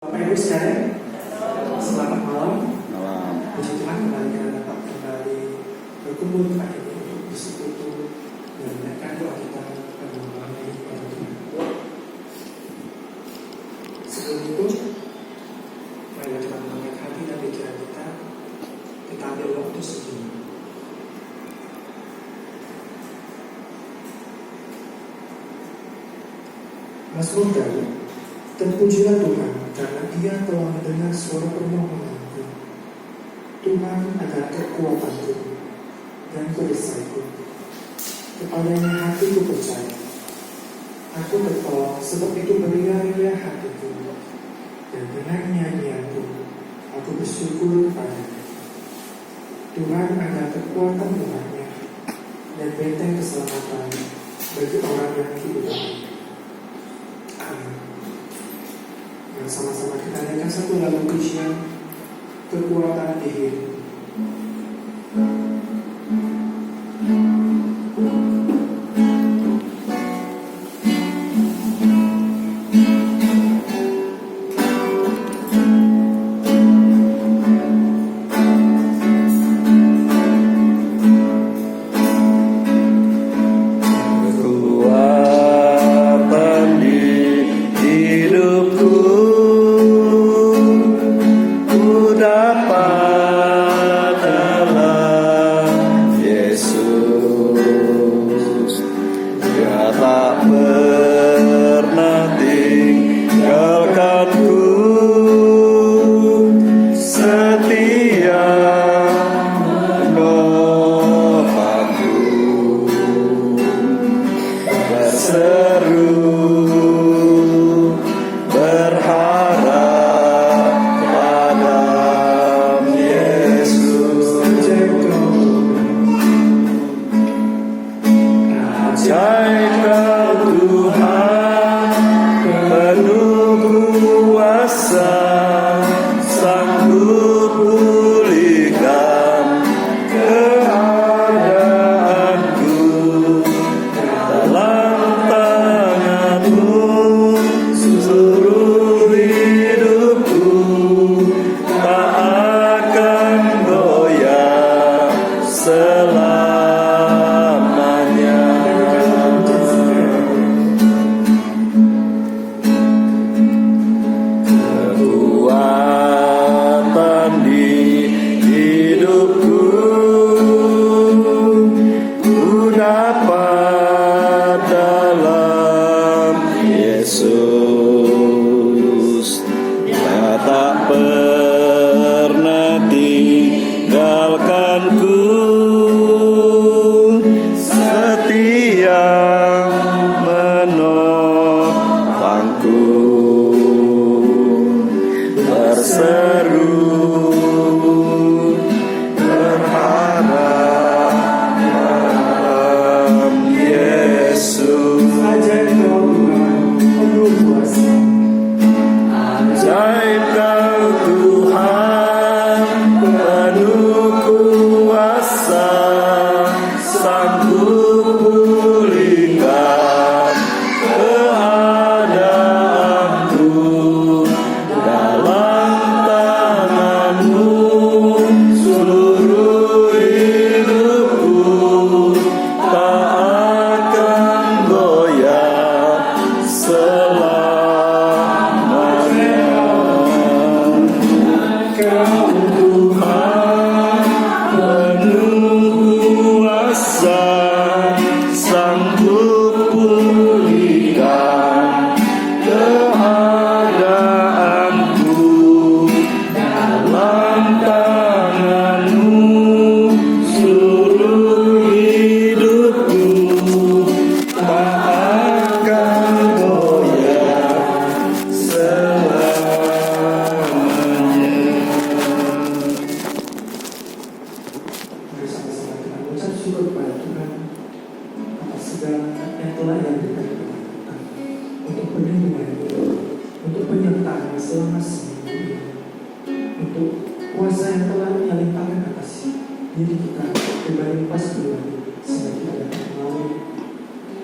Bapak Ibu sekalian, selamat malam. Puji Tuhan kembali kita dapat kembali berkumpul kali ini untuk bersekutu dan menaikkan doa kita pada malam ini kepada Tuhan. Sebelum itu, mari kita mengangkat hati dan pikiran kita ambil waktu sejenak. Mazmur Daud, terpujilah Tuhan karena Dia telah mendengar suara permohonanku. Tuhan adalah kekuatanku dan perisaiku. Kepadanya hatiku percaya. Aku tertolong, sebab itu beria-ria hatiku. Dan dengan nyanyianku, aku bersyukur padanya. Tuhan adalah kekuatan umatnya dan benteng keselamatan bagi orang yang hidupnya. Amin. Sama-sama kita naikkan satu lagu pujian Kekuatan di Hidup.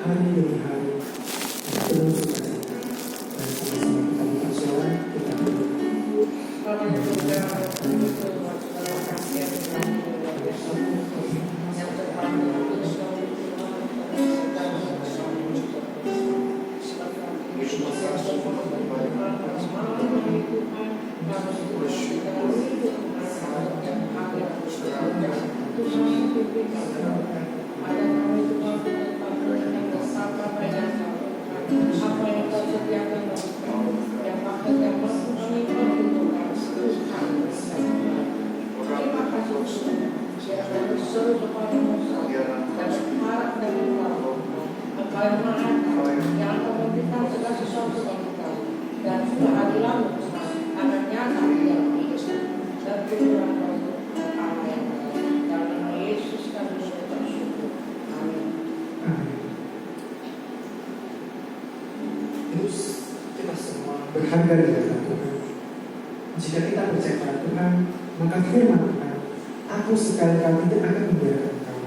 Hari demi hari, dan terus sukacita. Dan sama-sama kita buka suara, kita berdoa. Terus kita semua berharga di hadapan Tuhan. Jika kita percaya pada Tuhan, maka firman Tuhan, aku sekali-kali tidak akan membiarkan kau,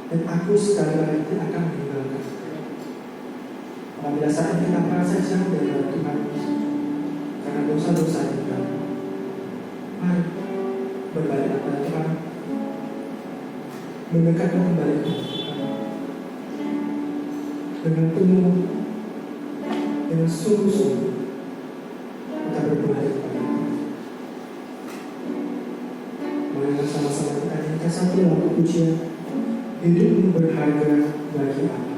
dan aku sekali-kali tidak akan meninggalkan kau. Apabila saat kita merasa jauh dari Tuhan karena dosa-dosa kita, mari berbalik kepada Tuhan, mendekatkan kembali kepada Tuhan dengan penuh, dengan sungguh-sungguh kita berbalik kepada Tuhan. Mari sama-sama kita nyanyikan satu lagu pujian, hidupmu berharga bagi Allah.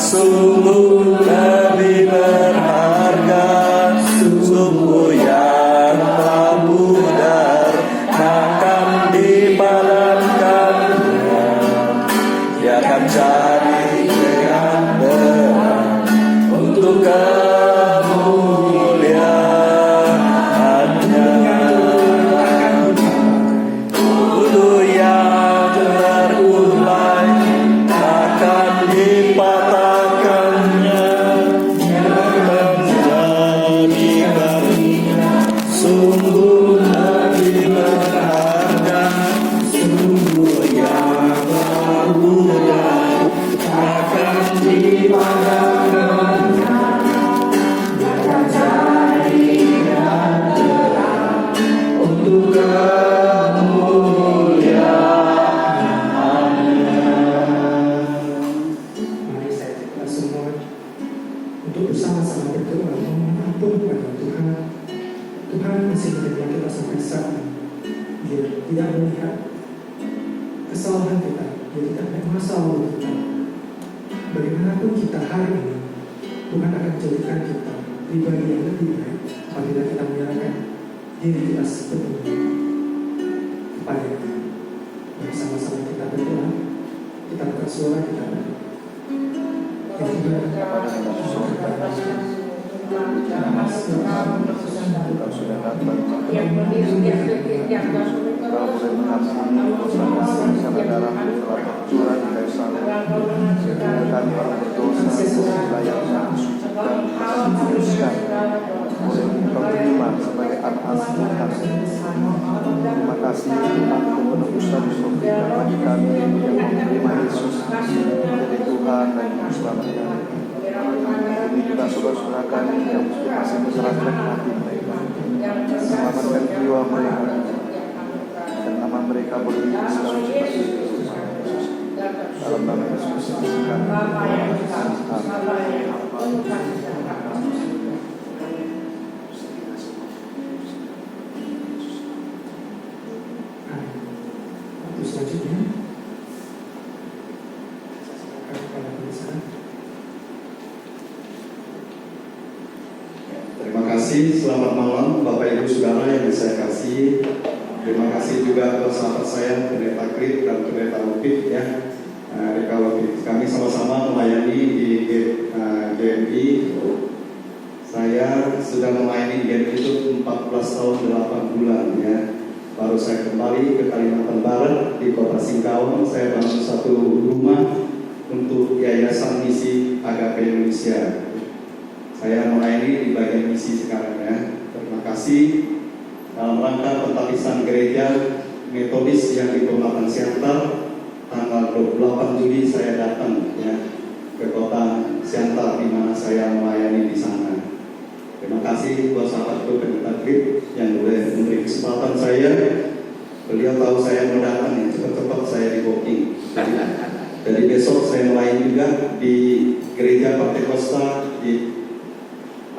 Sungguh lebih berharga, sungguh kepada Tuhan, Tuhan masih menerima kita sampai saat ini. Dia tidak melihat kesalahan kita, dia tidak melihat masa lalu kita. Bagaimanapun kita hari ini, Tuhan akan jadikan kita pribadi yang lebih baik apabila kita menyerahkan diri kita sepenuhnya kepada-Nya. Bersama-sama kita berdoa, kita buka suara, kita berdoa. Terima kasih Tuhan untuk penebus dan sumber bagi kami yang menerima Yesus menjadi Tuhan dan Juru Selamat kami. Ini juga saudara-saudara kami yang masih menyerahkan hati mereka, selamatkan jiwa mereka, dan nama mereka boleh diselamatkan dalam nama Yesus kami. Selanjutnya, saya silakan kepada pemirsa. Terima kasih, selamat malam Bapak Ibu Saudara yang saya kasih. Terima kasih juga buat sahabat saya Pendeta Krip dan Pendeta Upik ya. Kami sama-sama melayani di GMI. Saya sudah melayani GMI itu 14 tahun 8 bulan ya. Baru saya kembali ke Kalimantan Barat di Kota Singkawang. Saya bangun satu rumah untuk Yayasan Misi Agape Indonesia. Saya melayani di bagian misi sekarang ya. Terima kasih. Dalam rangka pentapisan gereja Metodis yang di Pematang Siantar, tanggal 28 Juli saya datang ya ke Kota Siantar di mana saya melayani di sana. Terima kasih buat sahabatku Pendeta Krip yang boleh memberi kesempatan saya. Beliau tahu saya mau datang ya, cepat-cepat saya di booking. Jadi besok saya melayani juga di gereja Pentekosta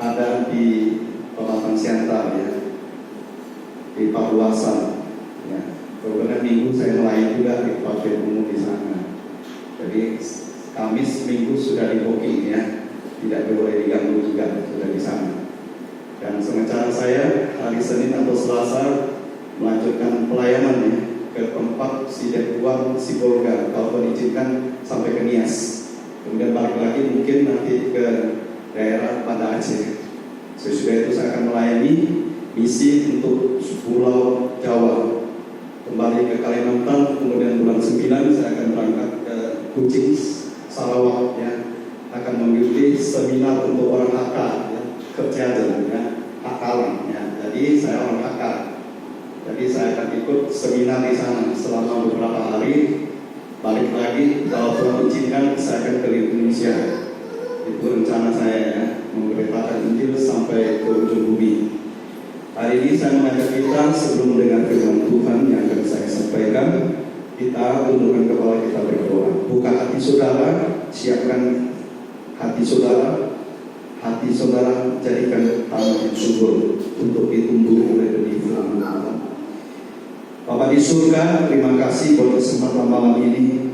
ada di Pematang Siantar ya, di Pakuasan ya. Beberapa minggu saya melayani juga di Parkir Umum di sana. Jadi Kamis Minggu sudah di booking ya, tidak boleh diganggu juga, sudah di sana. Dan sementara saya hari Senin atau Selasa melanjutkan pelayanan ya, ke tempat Sidekuang Sibolga, kalau diizinkan sampai ke Nias. Kemudian balik lagi mungkin nanti ke daerah Banda Aceh. Sesudah itu saya akan melayani misi untuk Pulau Jawa. Kembali ke Kalimantan, kemudian bulan 9 saya akan berangkat ke Kucing, Sarawak ya. Akan mengikuti seminar untuk orang akar ya, kerja ya, akalan ya. Jadi saya orang akar. Jadi saya akan ikut seminar di sana selama beberapa hari. Balik lagi kalau Tuhan izinkan saya akan ke Indonesia. Itu rencana saya ya, memberitakan Injil sampai ke ujung bumi. Hari ini saya mengajak kita sebelum mendengar firman Tuhan yang akan saya sampaikan, kita tundukkan kepala kita berdoa. Buka hati saudara, siapkan hati saudara. Hati saudara jadikan tanah yang subur untuk ditumbuh oleh benih firman Allah. Bapa di surga, terima kasih buat kesempatan malam ini.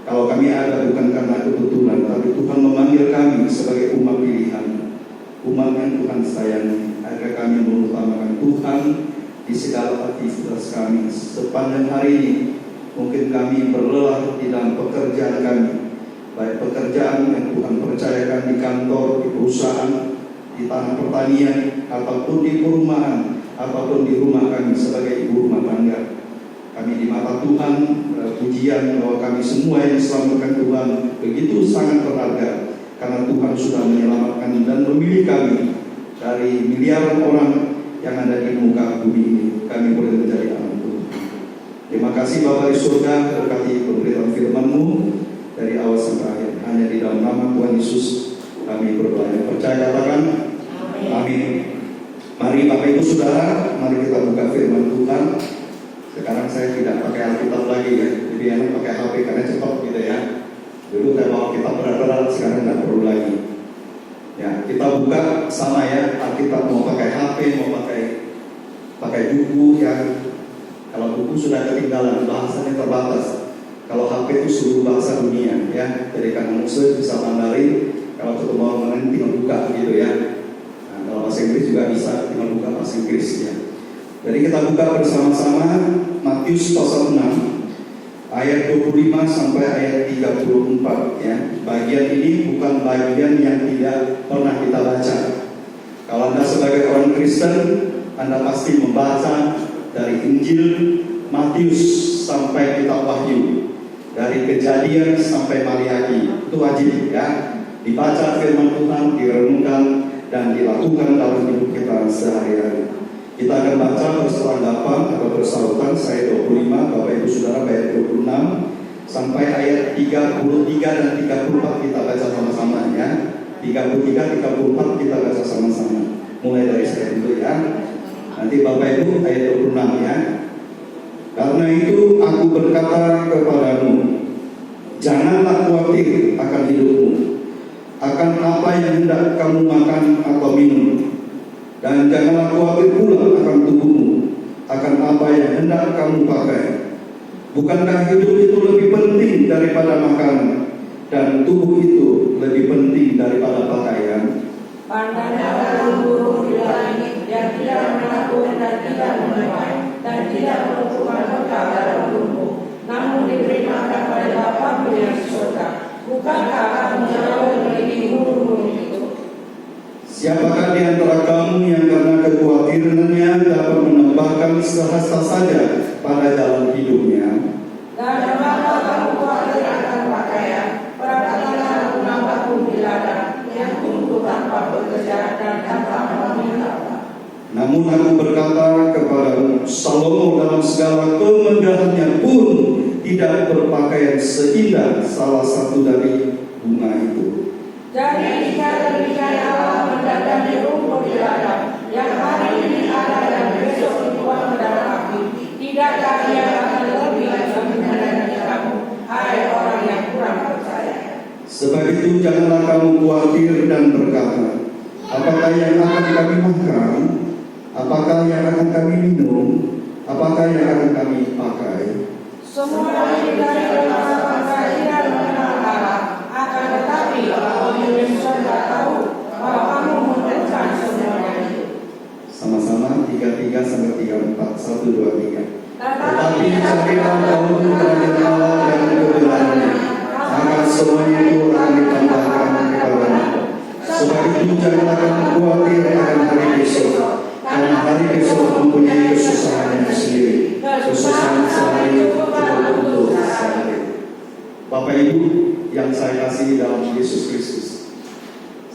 Kalau kami ada bukan karena kebetulan, tapi Tuhan memanggil kami sebagai umat pilihan, umat yang Tuhan sayangi, agar kami mengutamakan Tuhan di segala aktivitas kami. Sepanjang hari ini, mungkin kami berlelah di dalam pekerjaan kami, baik pekerjaan yang Tuhan percayakan di kantor, di perusahaan, di tanah pertanian, ataupun di perumahan, ataupun di rumah kami sebagai ibu rumah tangga. Kami di mata Tuhan, pujian bahwa kami semua yang diselamatkan Tuhan begitu sangat berharga, karena Tuhan sudah menyelamatkan dan memilih kami dari miliaran orang yang ada di muka bumi ini. Kami boleh menjadi anak Tuhan. Terima kasih Bapa di surga, berkati pemberitaan firman-Mu dari awal sampai akhir. Hanya di dalam nama Tuhan Yesus kami berdoa. Percaya katakan amin. Mari Bapak Ibu Saudara, mari kita buka firman Tuhan. Sekarang saya tidak pakai Alkitab lagi ya, jadi enak pakai HP karena cepat gitu ya. Dulu saya bawa kitab berat-berat, sekarang tidak perlu lagi. Ya, kita buka sama ya, Alkitab mau pakai HP, mau pakai buku ya. Kalau buku sudah ketinggalan, bahasanya terbatas. Kalau HP itu seluruh bahasa dunia ya. Jadi kan musuh bisa Mandarin, kalau ketemu orang tinggal buka gitu ya. Nah, kalau bahasa Inggris juga bisa, tinggal buka bahasa Inggris ya. Jadi kita buka bersama-sama Matius pasal 6 ayat 25 sampai ayat 34 ya. Bagian ini bukan bagian yang tidak pernah kita baca. Kalau Anda sebagai orang Kristen, Anda pasti membaca dari Injil Matius sampai kitab Wahyu, dari Kejadian sampai Maliaki. Itu wajib ya. Dibaca firman Tuhan, direnungkan dan dilakukan dalam hidup kita sehari-hari. Kita akan baca berselanggapan atau bersautan. Saya 25, Bapak Ibu Saudara ayat 26 sampai ayat 33 dan 34 kita baca sama-sama ya. 33, 34 kita baca sama-sama. Mulai dari saya dulu ya. Nanti Bapak Ibu ayat 26 ya. Karena itu aku berkata kepadamu, janganlah khawatir akan hidupmu, akan apa yang hendak kamu makan atau minum. Dan janganlah khawatir pula akan tubuhmu, akan apa yang hendak kamu pakai. Bukankah hidup itu lebih penting daripada makanan, dan tubuh itu lebih penting daripada pakaian? Pandanglah burung di langit yang tidak menabur dan tidak menuai dan tidak mengumpulkan bekal dalam lumbung, namun diberi makan pada Bapa-Mu yang di surga. Bukankah kamu jauh melebihi burung itu? Siapakah di antara kamu yang karena kekhawatirannya dapat menambahkan sehasta saja pada jalan hidupnya? Dan mengapa kamu khawatir akan pakaian? Perhatikanlah menambahku di ladang yang tumbuh tanpa bekerja dan tanpa meminta. Namun aku berkata kepadamu, Salomo dalam segala kemegahannya pun tidak berpakaian seindah salah satu dari bunga itu. Jadi jika demikian Allah mendandani rumput di ladang yang hari ini ada dan besok dibuang ke dalam api, tidakkah Ia akan lebih mendandani kamu, hai orang yang kurang percaya? Sebab itu janganlah kamu khawatir dan berkata, apakah yang akan kami makan? Apakah yang akan kami minum? Apakah yang akan kami pakai? Semua ini dari bangsa-bangsa tidak mengenal Allah, akan tetapi Allah yang surga tahu bahwa kamu memerlukan semuanya itu. Sama-sama 33 sampai 34, 1, 2, 3. Tetapi carilah dahulu kerajaan Allah dan kebenarannya, maka semuanya itu akan ditambahkan kepadamu. Sebab itu janganlah kamu khawatir akan hari besok, karena hari besok mempunyai kesusahannya sendiri. Kesusahan sehari cukup untuk sehari. Bapak Ibu yang saya kasih dalam Yesus Kristus,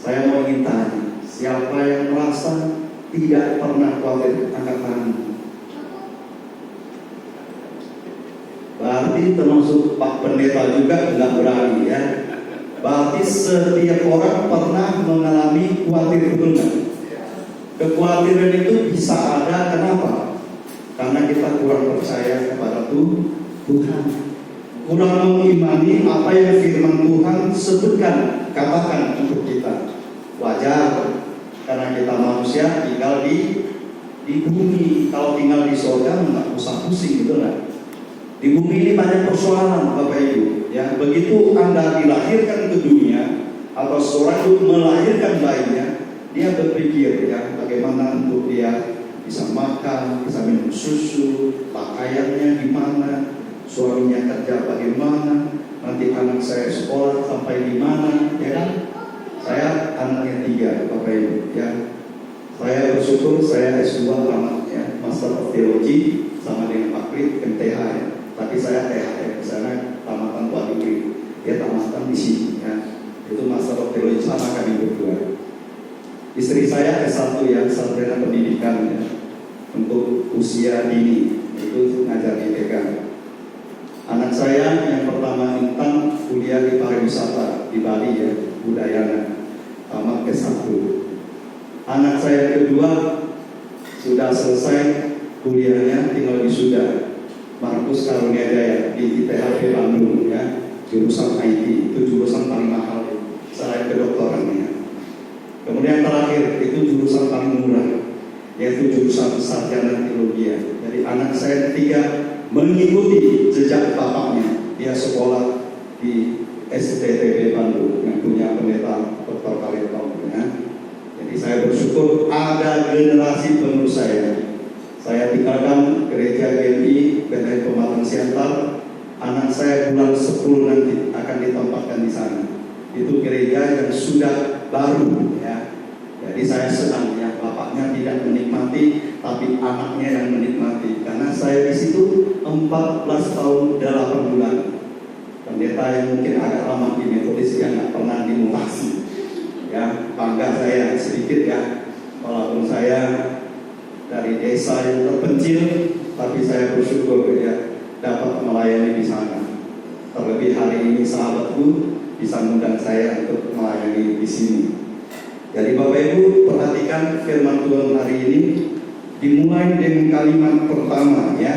saya mau ingin tanya, siapa yang merasa tidak pernah khawatir, angkat tangan. Berarti termasuk Pak Pendeta juga nggak berani ya. Berarti setiap orang pernah mengalami khawatir, betul nggak? Kekhawatiran itu bisa ada, kenapa? Karena kita kurang percaya kepada Tuhan, kurang mengimani apa yang firman Tuhan sebutkan, katakan untuk kita. Wajar, karena kita manusia tinggal di bumi. Kalau tinggal di surga nggak usah pusing, gitu lah. Di bumi ini banyak persoalan, Bapak Ibu. Ya, begitu Anda dilahirkan ke dunia atau seorang itu melahirkan bayinya, dia berpikir ya bagaimana untuk dia bisa makan, bisa minum susu, pakaiannya di mana, suaminya kerja bagaimana, nanti anak saya sekolah sampai di mana, ya kan? Saya anaknya 3, Bapak Ibu, ya. Saya bersyukur saya S2 tamat ya, Master of Theology sama dengan Pak Krit, MTH ya. Tapi saya THM, misalnya tamatan Pak Dikri, dia tamatan di sini ya. Itu Master of Theology sama kami berdua. Istri saya S1 ya, sarjana pendidikan ya, untuk usia dini, itu ngajar di TK. Anak saya yang pertama Intan kuliah di pariwisata di Bali ya, Budayana, tamat S1. Anak saya kedua sudah selesai kuliahnya, tinggal wisuda, Markus Karunia Jaya di ITHP Bandung ya, jurusan IT, itu jurusan paling mahal selain kedokterannya. Kemudian terakhir itu jurusan paling murah, yaitu jurusan sarjana teologi. Jadi anak saya ketiga mengikuti jejak bapaknya. Dia sekolah di STTB Bandung yang punya pendeta Dr. Khalid Tom. Ya. Jadi saya bersyukur ada generasi penerus saya. Saya tinggalkan gereja GMI Benteng Pematang Siantar. Anak saya bulan 10 nanti akan ditempatkan di sana. Itu gereja yang sudah baru, ya. Jadi saya senang ya, bapaknya tidak menikmati, tapi anaknya yang menikmati. Karena saya di situ 14 tahun 8 bulan. Pendeta yang mungkin agak lama di metodis yang nggak pernah dimutasi. Ya, bangga saya sedikit ya, walaupun saya dari desa yang terpencil, tapi saya bersyukur ya dapat melayani di sana. Terlebih hari ini sahabatku bisa mengundang saya untuk melayani di sini. Jadi Bapak Ibu perhatikan firman Tuhan hari ini dimulai dengan kalimat pertama ya.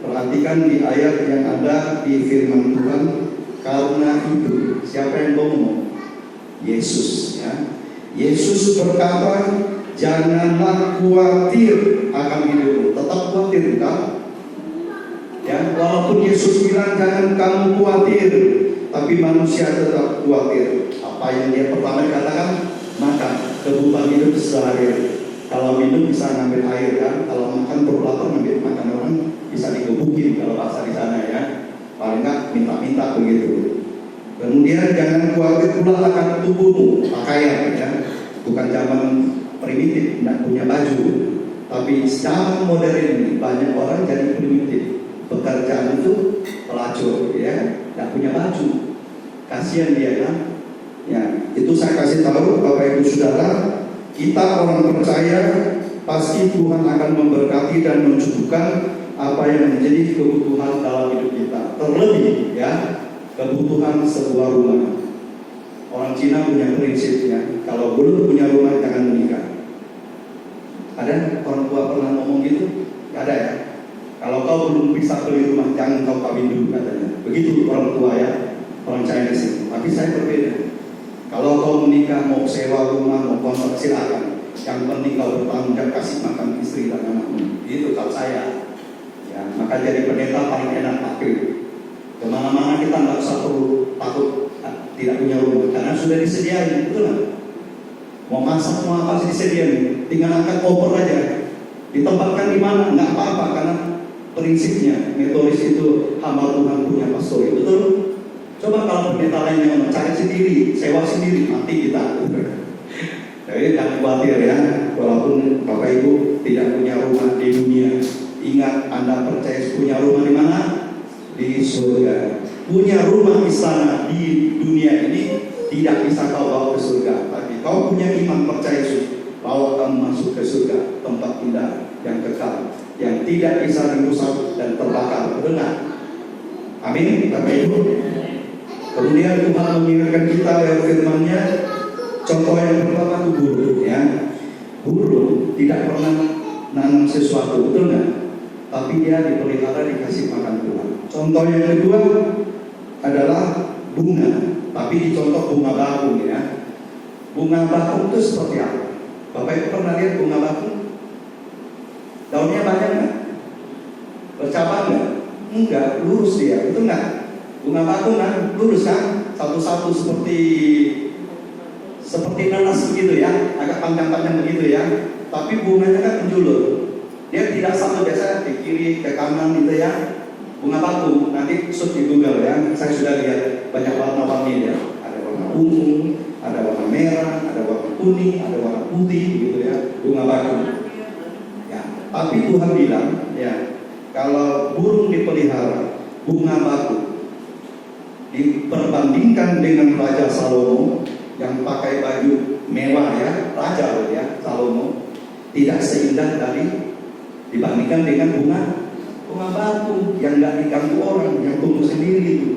Perhatikan di ayat yang ada di firman Tuhan. Karena itu siapa yang ngomong? Yesus ya. Yesus berkata, janganlah khawatir akan hidupmu. Tetap khawatir bukan? Ya, walaupun Yesus bilang jangan kamu khawatir, tapi manusia tetap khawatir. Apa yang dia pertama katakan? Makan, kebutuhan hidup sehari. Kalau minum bisa ngambil air kan, kalau makan perlu lapar ngambil makan orang bisa digebukin kalau bahasa di sana ya. Paling nggak minta-minta begitu. Kemudian jangan khawatir pula akan tubuhmu, pakaian ya. Bukan zaman primitif, tidak punya baju. Tapi zaman modern ini banyak orang jadi primitif. Pekerjaan itu pelacur ya, tidak punya baju. Kasihan dia kan. Ya, itu saya kasih tahu Bapak Ibu Saudara, kita orang percaya pasti Tuhan akan memberkati dan mencukupkan apa yang menjadi kebutuhan dalam hidup kita. Terlebih ya, kebutuhan sebuah rumah. Orang Cina punya prinsipnya, kalau belum punya rumah jangan menikah. Ada orang tua pernah ngomong gitu? Gak ada ya? Kalau kau belum bisa beli rumah, jangan kau kawin dulu katanya. Begitu orang tua ya, orang Chinese itu. Tapi saya berbeda. Kalau kau menikah, mau sewa rumah, mau kontrak silakan. Yang penting kau bertanggung jawab kasih makan istri dan anakmu. Itu kalau saya. Ya, maka jadi pendeta paling enak pakai. Kemana-mana kita nggak usah perlu takut tidak punya rumah, karena sudah disediain, betul nggak? Mau masak mau apa sih disediain, tinggal angkat koper aja. Ditempatkan di mana nggak apa-apa, karena prinsipnya metodis itu hamba Tuhan punya pastori, betul? Coba kalau pendeta lainnya mencari sendiri, sewa sendiri, mati kita. Jadi jangan khawatir ya, walaupun Bapak Ibu tidak punya rumah di dunia, ingat Anda percaya punya rumah di mana? Di surga. Punya rumah istana di dunia ini tidak bisa kau bawa ke surga, tapi kau punya iman percaya Yesus, bawa kamu masuk ke surga, tempat indah yang kekal, yang tidak bisa dirusak dan terbakar. Benar? Amin, Bapak Ibu. Kemudian Tuhan mengingatkan kita lewat firman-Nya. Contoh yang pertama itu burung ya. Burung tidak pernah nanam sesuatu, betul nggak? Tapi dia dipelihara, dikasih makan Tuhan. Contoh yang kedua adalah bunga, tapi dicontoh bunga bakung ya. Bunga bakung itu seperti apa? Bapak Ibu pernah lihat bunga bakung? Daunnya banyak nggak? Bercabang nggak? Enggak, lurus dia, betul nggak? Bunga bakung kan lurus kan, satu-satu seperti nanas begitu ya, agak panjang-panjang begitu ya. Tapi bunganya kan menjulur, dia tidak sama biasa ke kiri ke kanan gitu ya. Bunga bakung nanti search di Google ya, saya sudah lihat banyak warna-warni ya. Ada warna ungu, ada warna merah, ada warna kuning, ada warna putih gitu ya. Bunga bakung. Ya, tapi Tuhan bilang ya, kalau burung dipelihara, bunga bakung diperbandingkan dengan Raja Salomo yang pakai baju mewah ya, raja ya Salomo, tidak seindah dari dibandingkan dengan bunga bakung yang nggak diganggu orang, yang tumbuh sendiri itu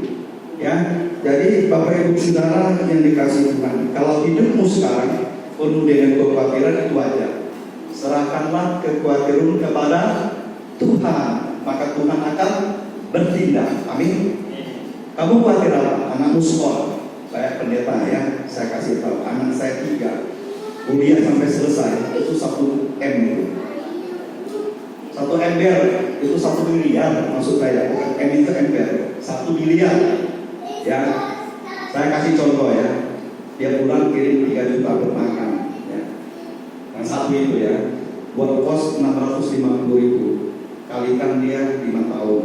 ya. Jadi Bapak Ibu Saudara yang dikasih Tuhan, kalau hidupmu sekarang penuh dengan kekhawatiran, itu aja, serahkanlah kekhawatiran kepada Tuhan, maka Tuhan akan bertindak. Amin. Kamu khawatir apa? Anakmu sekolah. Saya pendeta ya, saya kasih tahu, anak saya 3. kuliah sampai selesai itu 1 M itu. 1 ember itu 1 miliar, maksud saya, bukan M itu ember, 1 miliar. Ya, saya kasih contoh ya. Dia pulang kirim 3 juta per makan. Ya. Yang satu itu ya, buat kos 650.000, kalikan dia 5 tahun.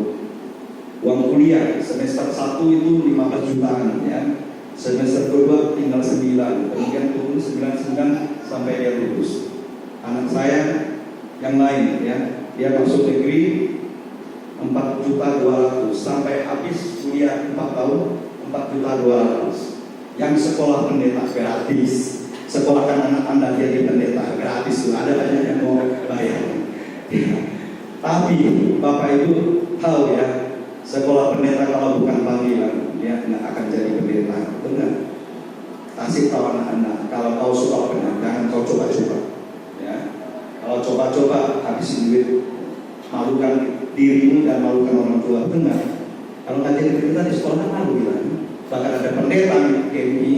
Uang kuliah semester 1 itu 15 jutaan ya. Semester kedua tinggal 9, kemudian turun 99 sampai dia lulus. Anak saya yang lain ya, dia masuk negeri 4.200.000 sampai habis kuliah 4 tahun 4.200.000. Yang sekolah pendeta gratis, sekolahkan anak Anda jadi pendeta gratis, ada banyak yang mau bayar. Tapi Bapak Ibu tahu ya, sekolah pendeta kalau bukan panggilan, dia nggak akan jadi pendeta. Benar? Kasih tahu anak Anda, kalau kau sekolah pendeta, jangan kau coba-coba. Ya, kalau coba-coba habisin duit, malukan dirimu dan malukan orang tua. Benar? Kalau nggak jadi pendeta di sekolah malu gitu. Bahkan ada pendeta di KMI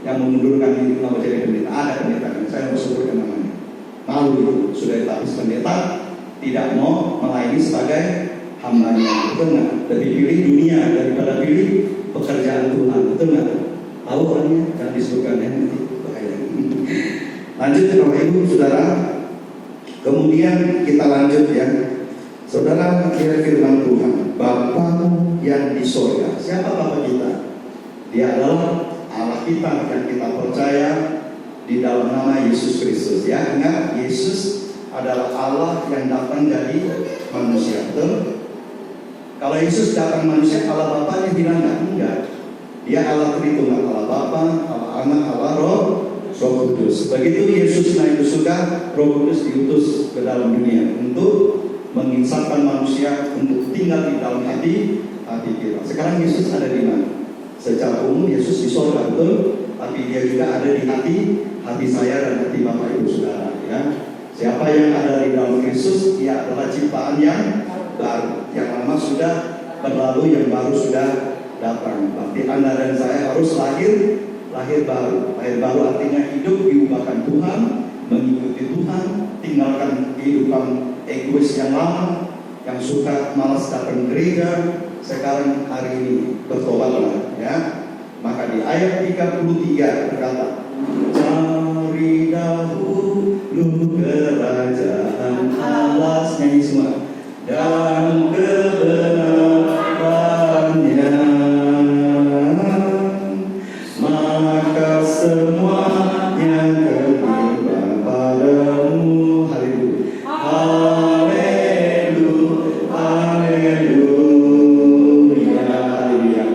yang mengundurkan diri mau jadi pendeta. Ada pendeta, saya mau sebutkan namanya. Malu itu sudah ditapis pendeta, tidak mau melayani sebagai hambanya. Betul nggak? Lebih pilih dunia daripada pilih pekerjaan Tuhan. Betul nggak? Tahu orangnya? Jangan disebutkan ya, nanti bahaya. Lanjut Bapak Ibu Saudara. Kemudian kita lanjut ya. Saudara, kira firman Tuhan, Bapa yang di sorga. Siapa Bapa kita? Dia adalah Allah kita yang kita percaya di dalam nama Yesus Kristus. Ya, ingat Yesus adalah Allah yang datang jadi manusia. Betul? Kalau Yesus datang manusia, Allah Bapanya bilang enggak. Dia Allah Tritunggal, Allah Bapa, Allah Anak, Allah Roh Kudus. Begitu Yesus naik ke surga, Roh Kudus diutus ke dalam dunia untuk menginsapkan manusia untuk tinggal di dalam hati kita. Sekarang Yesus ada di mana? Secara umum Yesus di surga, betul, tapi dia juga ada di hati saya dan hati Bapak Ibu Saudara. Ya, siapa yang ada di dalam Kristus, dia adalah ciptaan yang baru. Yang lama sudah berlalu, yang baru sudah datang. Berarti Anda dan saya harus lahir baru. Lahir baru artinya hidup diubahkan Tuhan, mengikuti Tuhan, tinggalkan kehidupan egois yang lama, yang suka malas datang gereja. Sekarang hari ini bertobatlah ya. Maka di ayat 33 berkata, cari dahulu kerajaan Allah, nyanyi semua, dan kebenarannya, maka semuanya terlimpah padamu. Haleluya, haleluya, haleluya.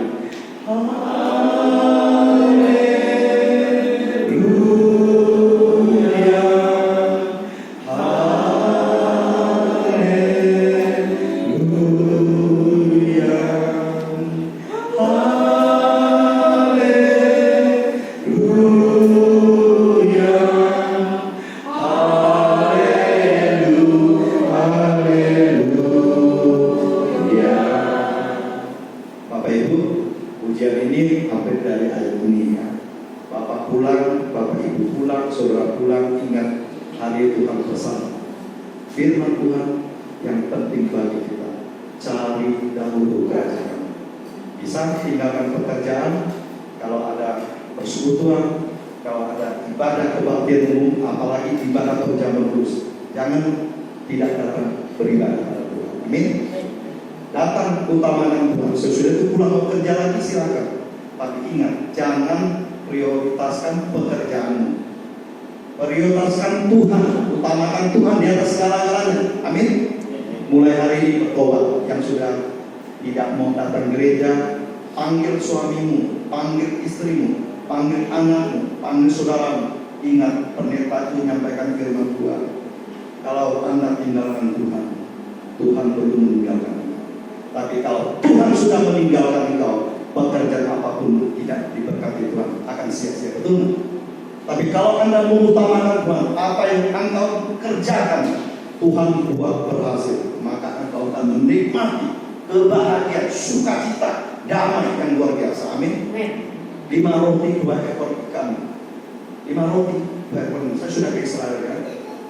Prioritaskan Tuhan, utamakan Tuhan di atas segala-galanya. Amin. Mulai hari ini bertobat. Yang sudah tidak mau datang gereja, panggil suamimu, panggil istrimu, panggil anakmu, panggil saudaramu. Ingat, pendeta itu menyampaikan firman Tuhan. Kalau Anda tinggalkan Tuhan, Tuhan belum meninggalkan engkau. Tapi kalau Tuhan sudah meninggalkan engkau, pekerjaan apapun tidak diberkati Tuhan akan sia-sia. Betul? Tapi kalau Anda mengutamakan Tuhan, apa yang engkau kerjakan, Tuhan buat berhasil, maka engkau akan menikmati kebahagiaan, sukacita, damai yang luar biasa. Amin. 5 roti 2 ekor ikan. 5 roti Saya sudah ke Israel ya.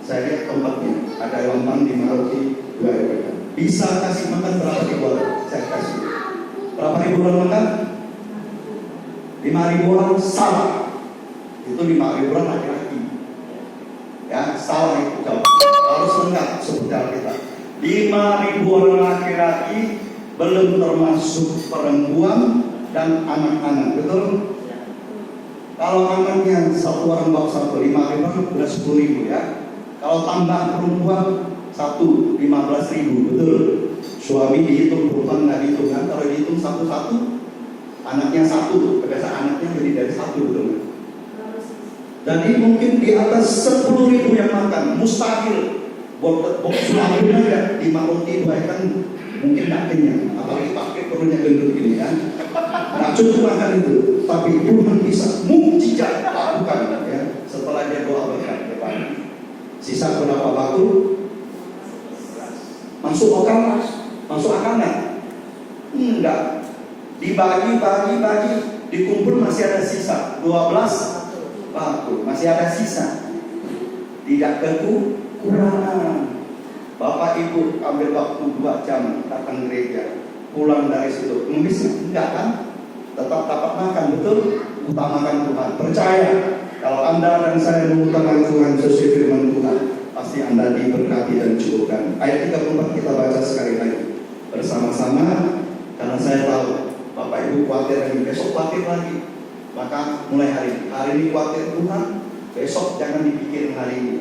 Saya lihat tempatnya, ada lompang di Maroki 2 ekor ikan. Bisa kasih makan berapa ribu orang? Saya kasih. Berapa ribu orang makan? 5.000 orang salah. Itu 5.000 orang laki-laki. Ya, salah itu jawab. Harus lengkap seperti Alkitab. 5.000 orang laki-laki, belum termasuk perempuan dan anak-anak. Betul? Kalau anaknya satu orang bawa 5.000 sudah 10.000 ya. Kalau tambah perempuan 15.000, betul? Suami dihitung, perempuan nggak dihitung kan? Kalau dihitung satu-satu, anaknya satu, kebiasaan anaknya jadi dari satu, betul? Jadi mungkin di atas 10.000 yang makan, mustahil. Suami aja 5 roti 2 ikan mungkin nggak kenyang, apalagi pakai perutnya gendut gini kan? Nggak cukup makan itu, tapi Tuhan bisa mukjizat lakukan ya. Setelah dia doa berkat depan. Sisa berapa batu? Masuk akal? Masuk akal nggak? Enggak. Dibagi, dikumpul masih ada sisa 12 batu, masih ada sisa. Tidak kekurangan. Bapak Ibu ambil waktu 2 jam datang gereja, pulang dari situ, mungkin enggak kan? Tetap dapat makan, betul? Utamakan Tuhan. Percaya kalau Anda dan saya mengutamakan Tuhan sesuai firman Tuhan, pasti Anda diberkati dan cukupkan. Ayat 34 kita baca sekali lagi bersama-sama, karena saya tahu Bapak Ibu khawatir lagi, besok khawatir lagi. Maka mulai hari ini khawatir Tuhan, besok jangan dipikirin hari ini.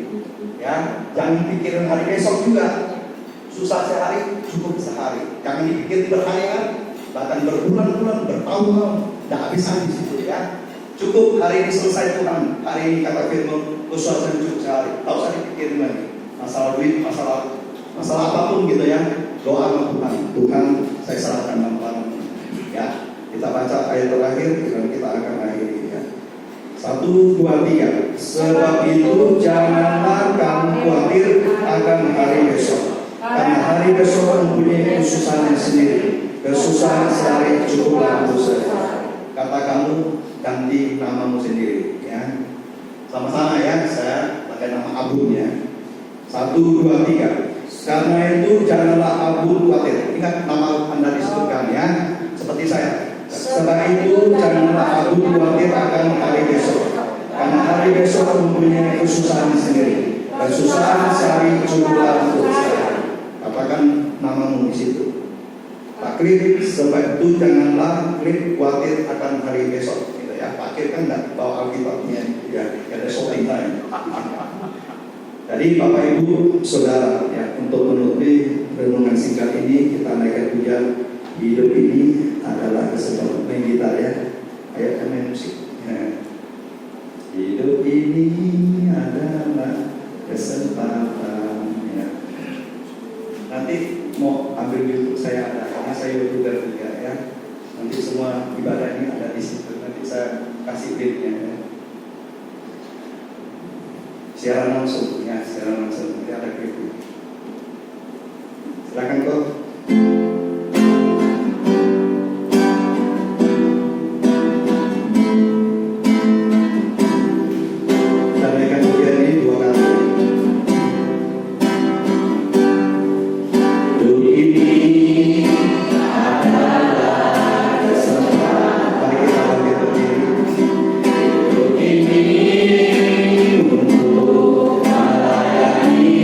Ya, jangan pikirin hari besok juga. Susah sehari, cukup sehari. Jangan dipikirin berhari-hari, bahkan berbulan-bulan, bertahun-tahun, tidak habis-habis itu ya. Cukup hari ini selesai Tuhan. Hari ini kata firman, usaha cukup sehari. Tak usah dipikirin lagi. Masalah duit, masalah apapun gitu ya. Doa sama Tuhan. Tuhan, saya serahkan dalam ya. Kita baca ayat terakhir dan kita akan akhiri ya. 1, 2, 3. Sebab itu janganlah kamu khawatir akan hari besok, karena hari besok mempunyai kesusahannya sendiri. Kesusahan sehari cukuplah untuk saya. Kata kamu ganti namamu sendiri ya. Sama-sama ya, saya pakai nama Abun ya. 1, 2, 3. Karena itu janganlah Abun khawatir. Ingat nama Anda disebutkan ya, seperti saya. Sebab itu janganlah Abun khawatir akan hari besok, karena hari besok mempunyai kesusahan sendiri. Kesusahan sehari cukuplah untuk saya. Katakan namamu di situ. Tak klik, sebab itu janganlah klik khawatir akan hari besok. Gitu ya. Pak Klik kan nggak bawa Alkitabnya, ya ada shopping time. Jadi Bapak Ibu Saudara ya, untuk menutupi renungan singkat ini kita naikkan pujian. Hidup ini adalah kesempatan. Main gitar ya, ayatnya main musik ya. Hidup ini adalah kesempatan ya. Nanti mau ambil YouTube saya ada, karena saya YouTuber juga ya. Nanti semua ibadah ini ada di situ. Nanti saya kasih linknya ya. Siaran langsung ya, siaran langsung. Nanti ada klip. Silakan kok. Ini untuk melayani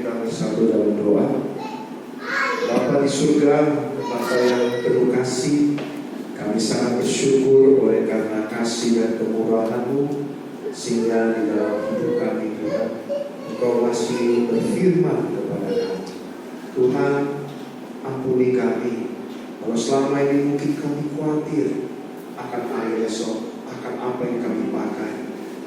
kita bersatu dalam doa. Bapa di surga, Bapa yang penuh kasih, kami sangat bersyukur oleh karena kasih dan kemurahan-Mu, sehingga di dalam hidup kami Tuhan, Engkau masih berfirman kepada kami. Tuhan, ampuni kami kalau selama ini mungkin kami khawatir akan hari esok, akan apa yang kami pakai.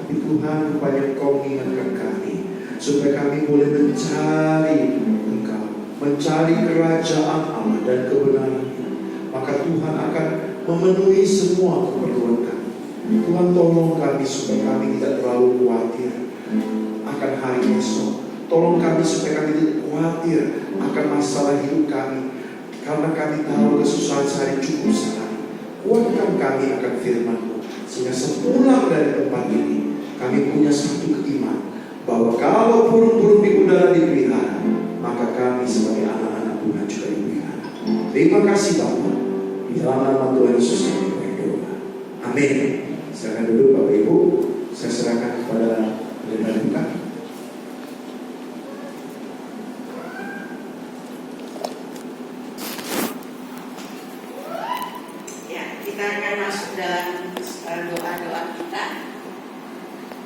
Tapi Tuhan, rupanya Engkau mengingatkan kami supaya kami boleh mencari Engkau, mencari kerajaan Allah dan kebenaran-Nya. Maka Tuhan akan memenuhi semua keperluan kami. Tuhan, tolong kami supaya kami tidak terlalu khawatir akan hari esok. Tolong kami supaya kami tidak khawatir akan masalah hidup kami, karena kami tahu kesusahan sehari cukup sehari. Kuatkan kami akan firman-Mu, sehingga sepulang dari tempat ini kami punya satu keimanan bahwa kalau burung-burung di udara dipelihara, maka kami sebagai anak-anak Tuhan juga dipelihara. Terima kasih Bapa. Di dalam nama Tuhan Yesus kami berdoa. Amin. Silakan duduk Bapak Ibu. Saya serahkan kepada pendeta Luka. Ya, kita akan masuk dalam doa-doa kita.